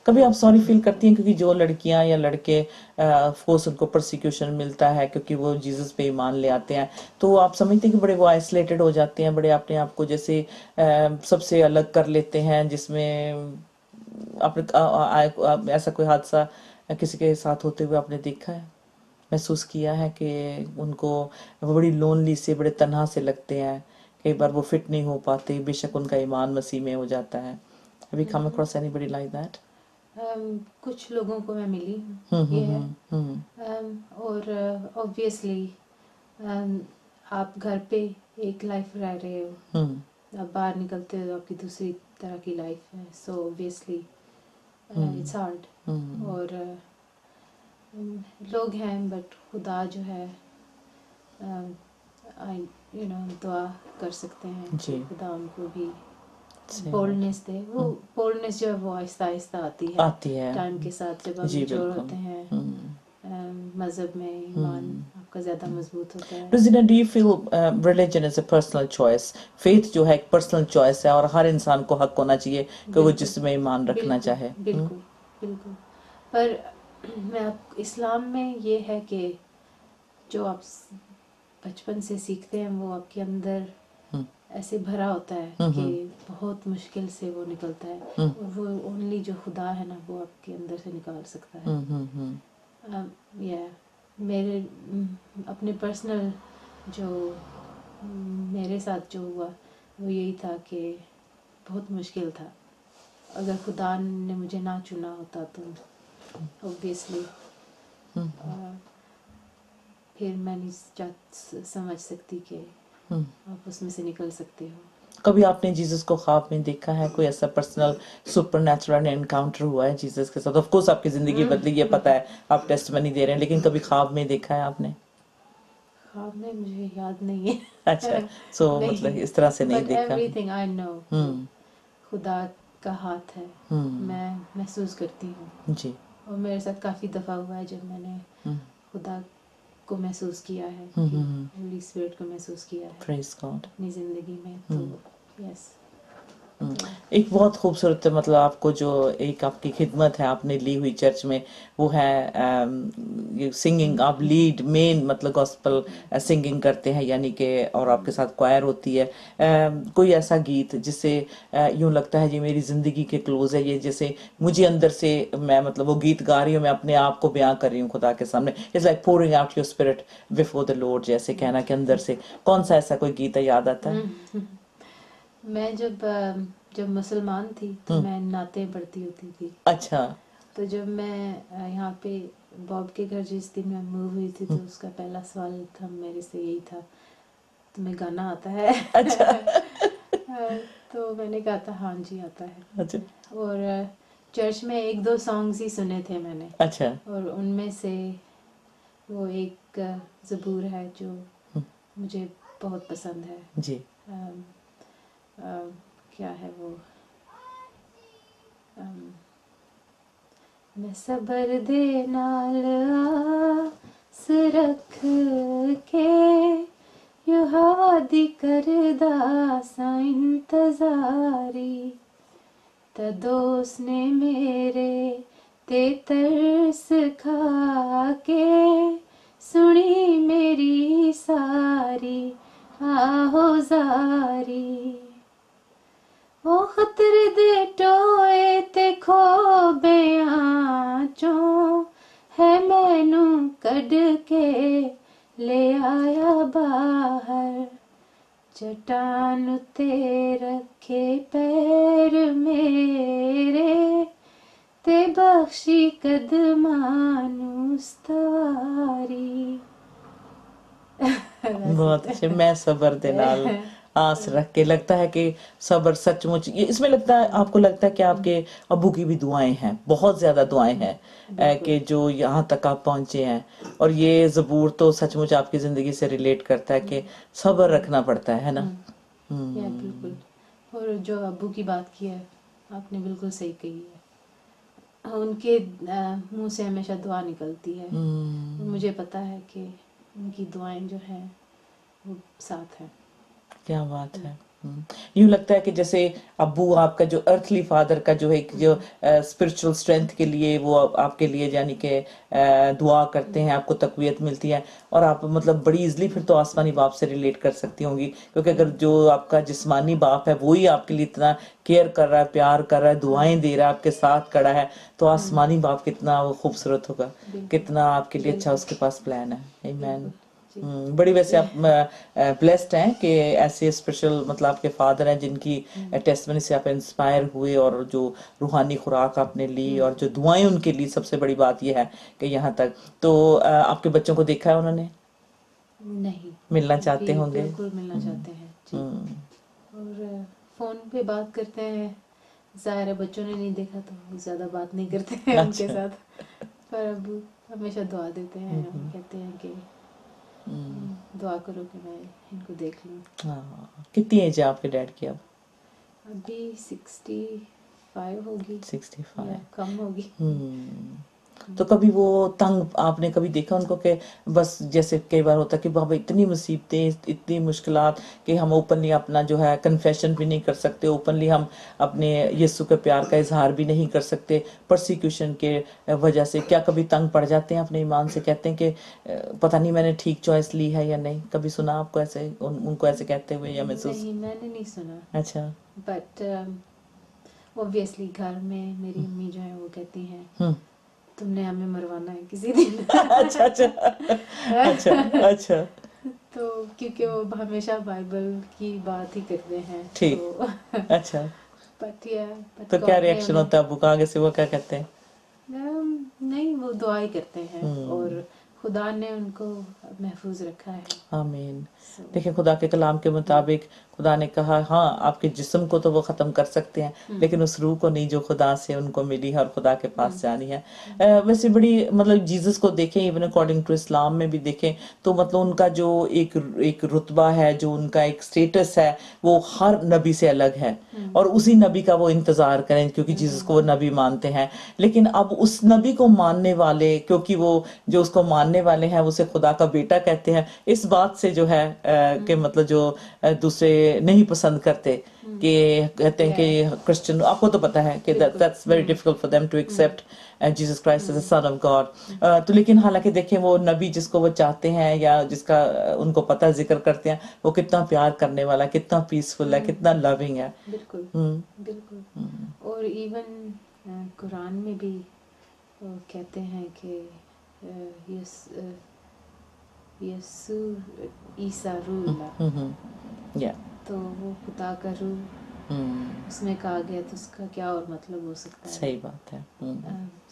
कभी आप सॉरी फील करती हैं, क्योंकि जो लड़कियां या लड़के फोर्स उनको प्रोसिक्यूशन मिलता है क्योंकि वो जीसस पे ईमान ले आते हैं, तो आप समझते हैं कि बड़े वो आइसोलेटेड हो जाते हैं, बड़े अपने आप को जैसे सबसे अलग कर लेते हैं, जिसमें आपने ऐसा कोई हादसा किसी के साथ होते हुए आपने देखा है, महसूस किया है कि उनको वो बड़ी लोनली से, बड़े तन्हा से लगते हैं, कई बार वो फिट नहीं हो पाते, बेशक उनका ईमान मसीह में हो जाता है? Have you come across anybody like that? कुछ लोगों को मैं मिली हूँ, ये है। और ऑब्वियसली आप घर पे एक लाइफ रह रहे हो, आप बाहर निकलते हो आपकी दूसरी तरह की लाइफ है, सो ऑब्वियसली इट्स हार्ड। और लोग हैं, बट खुदा जो है यू नो दुआ कर सकते हैं कि खुदा उनको भी बोल्डनेस दे। वो बोल्डनेस जो है वो आहिस्ता आहिस्ता आती है टाइम के साथ, जब आप मैच्योर होते हैं मजहब में, ईमान आपका ज्यादा मजबूत होता है। Rosina, do you feel religion is a personal choice? Faith जो है एक पर्सनल चॉइस है, और हर इंसान को हक होना चाहिए कि वो जिसमें ईमान रखना चाहे। बिल्कुल बिल्कुल। पर मैं इस्लाम में ये है कि जो आप बचपन से सीखते हैं वो आपके अंदर ऐसे भरा होता है कि बहुत मुश्किल से वो निकलता है, और वो ओनली जो खुदा है ना वो आपके अंदर से निकाल सकता है। मेरे अपने पर्सनल जो मेरे साथ जो हुआ वो यही था कि बहुत मुश्किल था, अगर खुदा ने मुझे ना चुना होता तो ऑब्वियसली फिर मैं नहीं समझ सकती कि आप उसमें से निकल सकते हो। कभी आपने जीसस को ख्वाब में देखा है? कोई ऐसा पर्सनल सुपरनैचुरल एनकाउंटर हुआ है जीसस के साथ? ऑफ कोर्स आपकी जिंदगी बदली, ये पता है, आप टेस्टमनी दे रहे हैं, लेकिन कभी ख्वाब में देखा है आपने? ख्वाब में मुझे याद नहीं है। अच्छा, सो मतलब इस तरह से नहीं देखा। एवरीथिंग आई नो खुदा का हाथ है, मैं महसूस करती हूँ। जी। और मेरे साथ काफ़ी दफ़ा हुआ है जब मैंने खुदा को महसूस किया है, कि होली स्पिरिट को महसूस किया है प्रेज गॉड। अपनी ज़िंदगी में। तो यस, एक बहुत खूबसूरत मतलब आपको जो एक आपकी खिदमत है आपने ली हुई चर्च में, वो है ये सिंगिंग। आप लीड मेन मतलब गॉस्पल सिंगिंग करते हैं, यानी कि और आपके साथ क्वायर होती है। कोई ऐसा गीत जिससे यूं लगता है जी मेरी ज़िंदगी के क्लोज है ये, जैसे मुझे अंदर से मैं मतलब वो गीत गा रही हूँ, मैं अपने आप को बयां कर रही हूँ खुदा के सामने। It's like pouring out your spirit before the Lord, जैसे कहना कि अंदर से। कौन सा ऐसा कोई गीत है, याद आता है? मैं जब मुसलमान थी तो मैं नाते पढ़ती होती थी। अच्छा। तो जब मैं यहाँ पे बॉब के घर जिस दिन मैं मूव हुई थी, तो उसका पहला सवाल था मेरे से यही था, तुम्हें गाना आता है? अच्छा। तो मैंने कहा था हाँ जी आता है। अच्छा। और चर्च में 1-2 सॉन्ग्स ही सुने थे मैंने, अच्छा। और उनमें से वो एक ज़बूर है जो मुझे बहुत पसंद है। जी। क्या है वो? मैं सबर दे नाल आस रख के युहादी करदा सा इंतजारी, त दोस्त ने मेरे ते तरस खा के सुनी मेरी सारी आहो जारी। ओ खतरे दे टोए ते खो बयां चों है मैनू कढ के ले आया बाहर, चट्टान उत्ते रखे पैर मेरे ते बख्शी कदमां नू सवारी। बहुत अच्छे। मैं सबर दे नाल आस रख के, लगता है कि सबर सचमुच ये इसमें लगता है, आपको लगता है कि आपके अब्बू की भी दुआएं हैं, बहुत ज्यादा दुआएं हैं कि जो यहाँ तक आप पहुंचे हैं। और ये ज़बूर तो सचमुच आपकी जिंदगी से रिलेट करता है कि सबर रखना पड़ता है ना। या बिल्कुल। और जो अब्बू की बात की है आपने, बिल्कुल सही कही है। उनके मुंह से हमेशा दुआ निकलती है। मुझे पता है कि उनकी दुआएं जो हैं वो साथ हैं। क्या बात है। यूं लगता है कि जैसे अब्बू आपका जो अर्थली फादर का जो एक जो स्पिरिचुअल स्ट्रेंथ के लिए वो आपके लिए यानी कि दुआ करते हैं, आपको तकवीयत मिलती है, और आप मतलब बड़ी इजली फिर तो आसमानी बाप से रिलेट कर सकती होंगी, क्योंकि अगर जो आपका जिस्मानी बाप है वही आपके लिए इतना केयर कर रहा है, प्यार कर रहा है, दुआएं दे रहा है, आपके साथ खड़ा है, तो आसमानी बाप कितना वो खूबसूरत होगा, कितना आपके लिए अच्छा उसके पास प्लान है। आमीन। बड़ी वैसे आप ब्लेस्ड हैं कि ऐसे स्पेशल मतलब आपके फादर हैं जिनकी टेस्टमनी से आप इंस्पायर हुए, और जो रूहानी खुराक आपने ली और जो दुआएं उनके लिए, सबसे बड़ी बात यह है कि यहाँ तक तो आपके बच्चों को देखा है उन्होंने? नहीं, मिलना चाहते अभी होंगे? बिल्कुल मिलना चाहते हैं जी। और फ़ोन पे बात करते हैं, ज़ाहिर है बच्चों ने नहीं देखा तो ज़्यादा बात नहीं करते हैं उनके अच्छा। साथ, पर अब हमेशा दुआ देते हैं और कहते हैं कि दुआ करो कि मैं इनको देख लूँ। हाँ, कितनी एज है आपके डैड की अब? अभी 65 होगी 65। या कम होगी। तो कभी वो तंग आपने कभी देखा उनको कि बस जैसे कई बार होता है कि बाबा इतनी मुसीबतें, इतनी मुश्किलात कि हम ओपनली अपना जो है कन्फेशन भी नहीं कर सकते, ओपनली हम अपने यीशु के प्यार का इजहार भी नहीं कर सकते परसिक्यूशन के वजह से, क्या कभी तंग पड़ जाते हैं अपने ईमान से, कहते हैं कि पता नहीं मैंने ठीक चॉइस ली है या नहीं? कभी सुना आपको ऐसे उनको ऐसे कहते हुए या महसूस? नहीं, मैंने नहीं सुना। अच्छा। बट ऑब्वियसली घर में मेरी अम्मी जो है वो कहती हैं तुमने हमें मरवाना है किसी दिन। अच्छा अच्छा। अच्छा अच्छा। तो क्योंकि वो हमेशा बाइबल की बात ही करते हैं ठीक। तो अच्छा। बट तो क्या गॉड ने रिएक्शन होता है अबू का आगे से, वो क्या कहते हैं? नहीं, वो दुआ ही करते हैं और खुदा ने उनको महफूज रखा है। आमीन। So, देखिए खुदा के कलाम के मुताबिक खुदा ने कहा हाँ आपके जिस्म को तो वो ख़त्म कर सकते हैं लेकिन उस रूह को नहीं जो खुदा से उनको मिली है और खुदा के पास जानी है। वैसे बड़ी मतलब जीसस को देखें इवन अकॉर्डिंग टू इस्लाम में भी देखें तो मतलब उनका जो एक रुतबा है, जो उनका एक स्टेटस है, वो हर नबी से अलग है और उसी नबी का वो इंतज़ार करें क्योंकि जीसस को वो नबी मानते हैं। लेकिन अब उस नबी को मानने वाले, क्योंकि वो जो उसको मानने वाले हैं उसे खुदा का बेटा कहते हैं, इस बात से जो है कि मतलब जो दूसरे नहीं पसंद करते कि कहते हैं कि क्रिश्चियन, आपको तो पता है कि that's very difficult for them to accept Jesus Christ as a son of God. तो लेकिन हालांकि देखें वो नबी जिसको वो चाहते हैं या जिसका उनको पता जिक्र करते हैं वो कितना प्यार करने वाला, कितना पीसफुल है, कितना लविंग है। बिल्कुल बिल्कुल। और इवन कुरान में भी वो कहते हैं कि यसू ईसा रूह, या तो वो खुदा का रूह उसमें कहा गया तो उसका क्या और मतलब हो सकता है। सही बात है।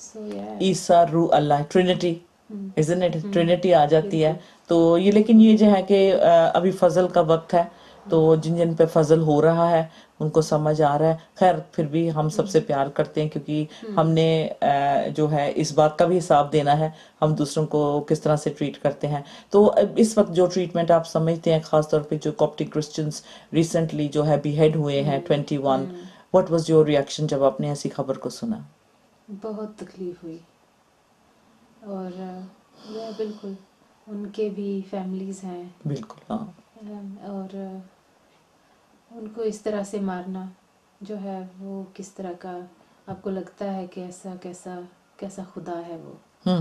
सो या ईसा रूह अल्लाह, ट्रिनिटी, इजंट इट, ट्रिनिटी आ जाती है। तो ये लेकिन ये जो है कि अभी फजल का वक्त है तो जिन जिन पे फजल हो रहा है उनको समझ आ रहा है। खैर फिर भी हम सबसे प्यार करते हैं क्योंकि हमने जो है इस बात का भी हिसाब देना है हम दूसरों को किस तरह से ट्रीट करते हैं। तो इस वक्त जो ट्रीटमेंट आप समझते हैं खासतौर पे जो कॉप्टिक क्रिश्चियंस रिसेंटली जो है बिहेड हुए हैं 21, व्हाट वाज योर रिएक्शन जब आपने ऐसी खबर को सुना? बहुत तकलीफ हुई। और यह बिल्कुल उनके भी फैमिलीज हैं। बिल्कुल हाँ। और उनको इस तरह से मारना जो है वो किस तरह का आपको लगता है कि ऐसा कैसा खुदा है वो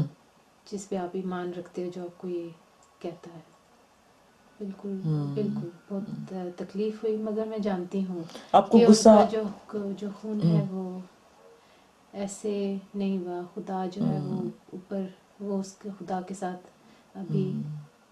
जिस पे आप ईमान रखते हो जो आपको ये कहता है। बिल्कुल बिल्कुल बहुत तकलीफ हुई, मगर मैं जानती हूँ आपको कि गुस्सा उनका जो खून है वो ऐसे नहीं हुआ। खुदा जो है वो ऊपर, वो उसके खुदा के साथ अभी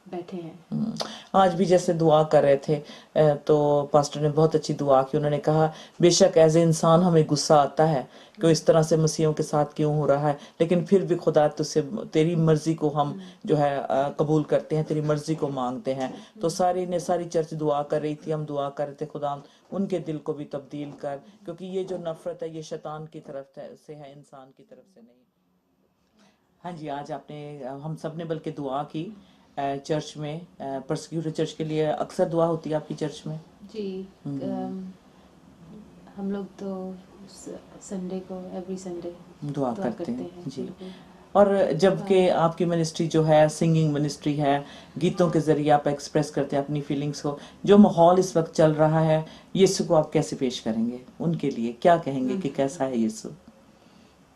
बैठे हैं। आज भी जैसे दुआ कर रहे थे तो पास्टर ने बहुत अच्छी दुआ की। उन्होंने कहा बेशक एज ए इंसान हमें गुस्सा आता है कि इस तरह से मसीहों के साथ क्यों हो रहा है, लेकिन फिर भी खुदा तुझसे तेरी मर्जी को हम जो है कबूल करते हैं, तेरी मर्जी को मांगते हैं। तो सारी चर्च दुआ कर रही थी, हम दुआ कर रहे थे खुदा उनके दिल को भी तब्दील कर, क्योंकि ये जो नफरत है ये शैतान की तरफ से है, इंसान की तरफ से नहीं। हाँ जी, आज आपने हम सब ने बल्कि दुआ की चर्च में, परसिक्यूटेड चर्च के लिए अक्सर दुआ होती है आपकी चर्च में? जी हम लोग तो संडे को एवरी संडे दुआ करते हैं जी। बिल्कुल। और जबकि आपकी मिनिस्ट्री जो है सिंगिंग मिनिस्ट्री है, गीतों के जरिए आप एक्सप्रेस करते हैं अपनी फीलिंग्स को, जो माहौल इस वक्त चल रहा है यीशु को आप कैसे पेश करेंगे, उनके लिए क्या कहेंगे कि कैसा है यीशु?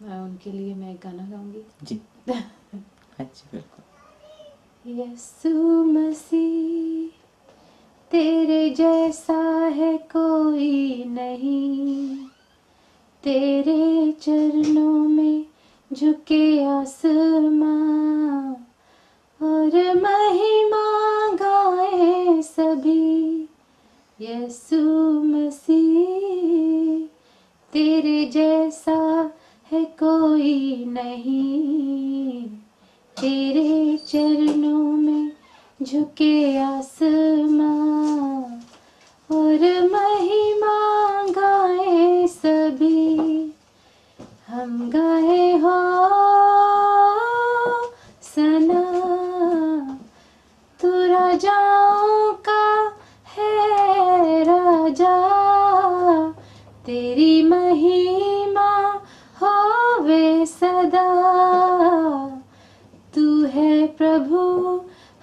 उनके लिए मैं गाना गाऊंगी जी। हाँ जी बिल्कुल। यीशु मसीह तेरे जैसा है कोई नहीं, तेरे चरणों में झुके आसमां और महिमा गाए सभी। यीशु मसीह तेरे जैसा है कोई नहीं, तेरे चरणों में झुके आसमां और महिमा गाए सभी। हम गाए हो सना, तू राजाओं का है राजा, तेरी महिमा होवे सदा। तू है प्रभु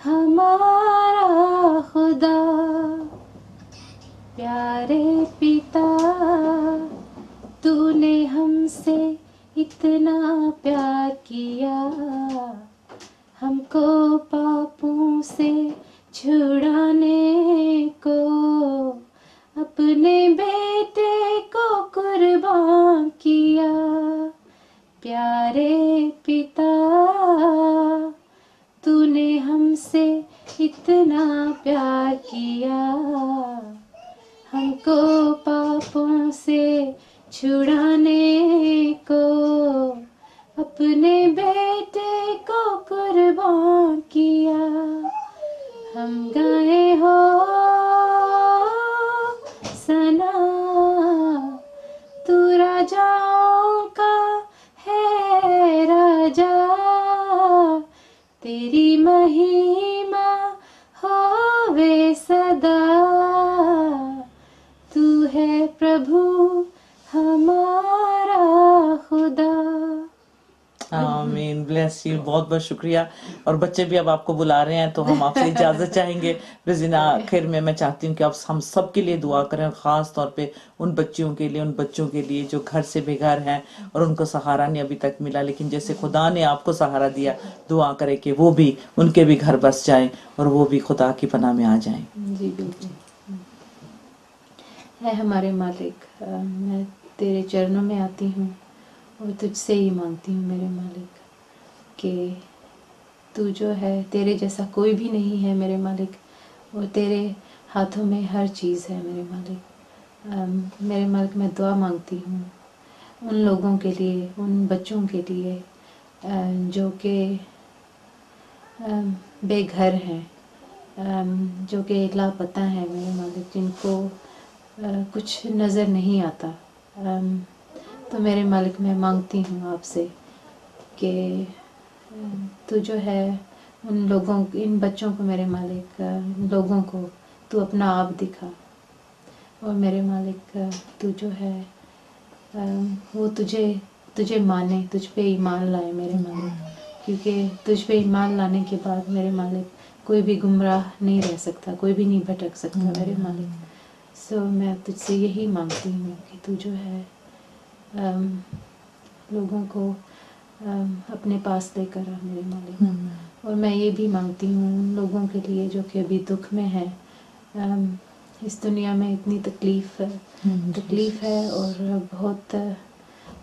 हमारा खुदा, प्यारे पिता तूने हमसे इतना प्यार किया, हमको पापों से छुड़ाने को अपने बेटे को कुर्बान किया। प्यारे पिता तूने हमसे इतना प्यार किया, हमको पापों से छुड़ाने को अपने बेटे को कुर्बान किया। महिमा होवे सदा, तू है प्रभु हमारा खुदा। आमीन, ब्लेस यू, बहुत बहुत शुक्रिया। और बच्चे भी अब आपको बुला रहे हैं तो हम आपसे इजाजत चाहेंगे। रजीना, आखिर में मैं चाहती हूँ कि आप हम सब के लिए दुआ करें, खास तौर पे उन बच्चियों के लिए, उन बच्चों के लिए जो घर से बेघर हैं और उनको सहारा नहीं अभी तक मिला, लेकिन जैसे खुदा ने आपको सहारा दिया, दुआ करें कि वो भी, उनके भी घर बस जाएं और वो भी खुदा की पनाह में आ जाएं। जी बिल्कुल। है हमारे मालिक, मैं तेरे चरणों में आती हूँ और तुझसे ही मांगती हूँ मेरे मालिक कि तू जो है, तेरे जैसा कोई भी नहीं है मेरे मालिक, और तेरे हाथों में हर चीज़ है मेरे मालिक। मेरे मालिक, मैं दुआ मांगती हूँ उन लोगों के लिए, उन बच्चों के लिए जो कि बेघर हैं, जो कि लापता हैं मेरे मालिक, जिनको कुछ नज़र नहीं आता। तो मेरे मालिक, मैं मांगती हूँ आपसे कि तू जो है उन लोगों, इन बच्चों को मेरे मालिक, लोगों को तू अपना आप दिखा, और मेरे मालिक तू जो है वो तुझे माने, तुझ पे ईमान लाए मेरे मालिक, क्योंकि तुझ पे ईमान लाने के बाद मेरे मालिक कोई भी गुमराह नहीं रह सकता, कोई भी नहीं भटक सकता मेरे मालिक। सो मैं तुझसे यही मांगती हूँ कि तू जो है लोगों को अपने पास लेकर आ मेरे मालिक। और मैं ये भी मांगती हूँ उन लोगों के लिए जो कि अभी दुख में है, इस दुनिया में इतनी तकलीफ़ है, और बहुत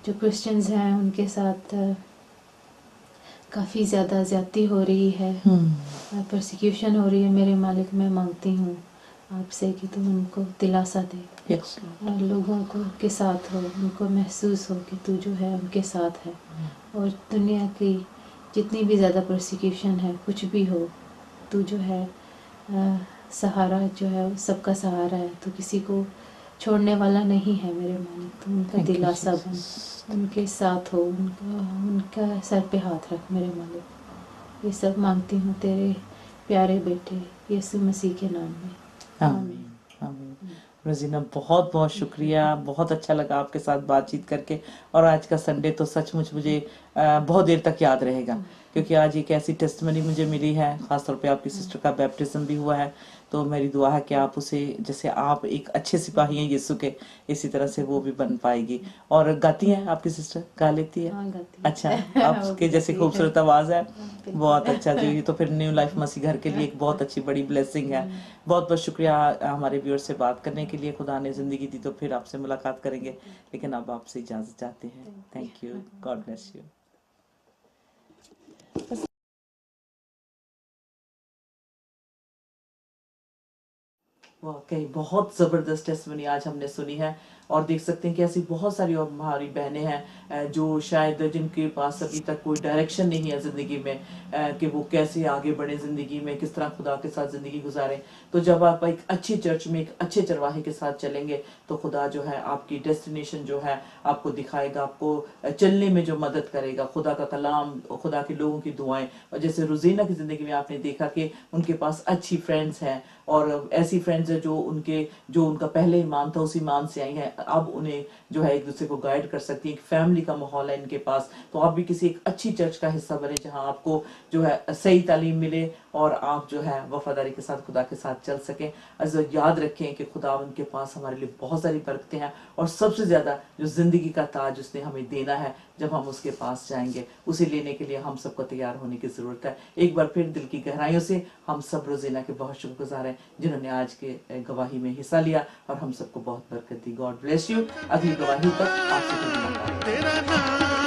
जो क्रिश्चियंस हैं उनके साथ काफ़ी ज़्यादा ज़्यादती हो रही है, परसिक्यूशन हो रही है मेरे मालिक। मैं मांगती हूँ आपसे कि तुम उनको दिलासा दे, और लोगों को के साथ हो, उनको महसूस हो कि तू जो है उनके साथ है, और दुनिया की जितनी भी ज़्यादा परसिक्यूशन है, कुछ भी हो, तू जो है सहारा जो है सबका सहारा है, तो किसी को छोड़ने वाला नहीं है मेरे मालिक। तो उनका दिलासा बन, उनके साथ हो, उनका सर पे हाथ रख मेरे मालिक। ये सब मांगती हूँ तेरे प्यारे बेटे यीशु मसीह के नाम में, आमीन। आमीन। रजीना, बहुत बहुत शुक्रिया, बहुत अच्छा लगा आपके साथ बातचीत करके। और आज का संडे तो सचमुच मुझे बहुत देर तक याद रहेगा, क्योंकि आज एक ऐसी टेस्टमनी मुझे मिली है, खासतौर पे आपकी सिस्टर का बैप्टिज्म भी हुआ है। तो मेरी दुआ है कि आप उसे, जैसे आप एक अच्छे सिपाही हैं यीशु के, इसी तरह से वो भी बन पाएगी। और गाती हैं आपकी सिस्टर, गा लेती है? हाँ, गाती है। अच्छा, आपके जैसे खूबसूरत आवाज़ है, बहुत अच्छा जी। ये तो फिर न्यू लाइफ मसीह घर के लिए एक बहुत अच्छी बड़ी ब्लेसिंग है। बहुत बहुत शुक्रिया हमारे व्यूअर से बात करने के लिए। खुदा ने ज़िंदगी दी तो फिर आपसे मुलाकात करेंगे, लेकिन अब आपसे इजाज़त चाहते हैं। Thank you, God bless you. वाकई बहुत ज़बरदस्त टेस्टमनी आज हमने सुनी है, और देख सकते हैं कि ऐसी बहुत सारी और हमारी बहनें हैं जो शायद जिनके पास अभी तक कोई डायरेक्शन नहीं है ज़िंदगी में, कि वो कैसे आगे बढ़े ज़िंदगी में, किस तरह खुदा के साथ ज़िंदगी गुजारें। तो जब आप एक अच्छी चर्च में एक अच्छे चरवाहे के साथ चलेंगे तो खुदा जो है आपकी डेस्टिनेशन जो है आपको दिखाएगा, आपको चलने में जो मदद करेगा। खुदा का कलाम, खुदा के लोगों की दुआएं, और जैसे रोजीना की ज़िंदगी में आपने देखा कि उनके पास अच्छी फ्रेंड्स हैं, और ऐसी फ्रेंड्स है जो उनका पहले ईमान था उस ईमान से आई हैं, अब उन्हें जो है एक दूसरे को गाइड कर सकती है। एक फैमिली का माहौल है इनके पास। तो आप भी किसी एक अच्छी चर्च का हिस्सा बने जहां आपको जो है सही तालीम मिले और आप जो है वफादारी के साथ खुदा के साथ चल सकें। याद रखें कि खुदा उनके पास हमारे लिए बहुत सारी बरकतें हैं, और सबसे ज़्यादा जो ज़िंदगी का ताज उसने हमें देना है, जब हम उसके पास जाएंगे उसे लेने के लिए हम सबको तैयार होने की ज़रूरत है। एक बार फिर दिल की गहराइयों से हम सब रोजीना के बहुत शुक्रगुजार हैं जिन्होंने आज के गवाही में हिस्सा लिया और हम सबको बहुत बरकत दी। God bless you. अगली गवाही तक आपसे फिर मुलाकात। तेरा नाम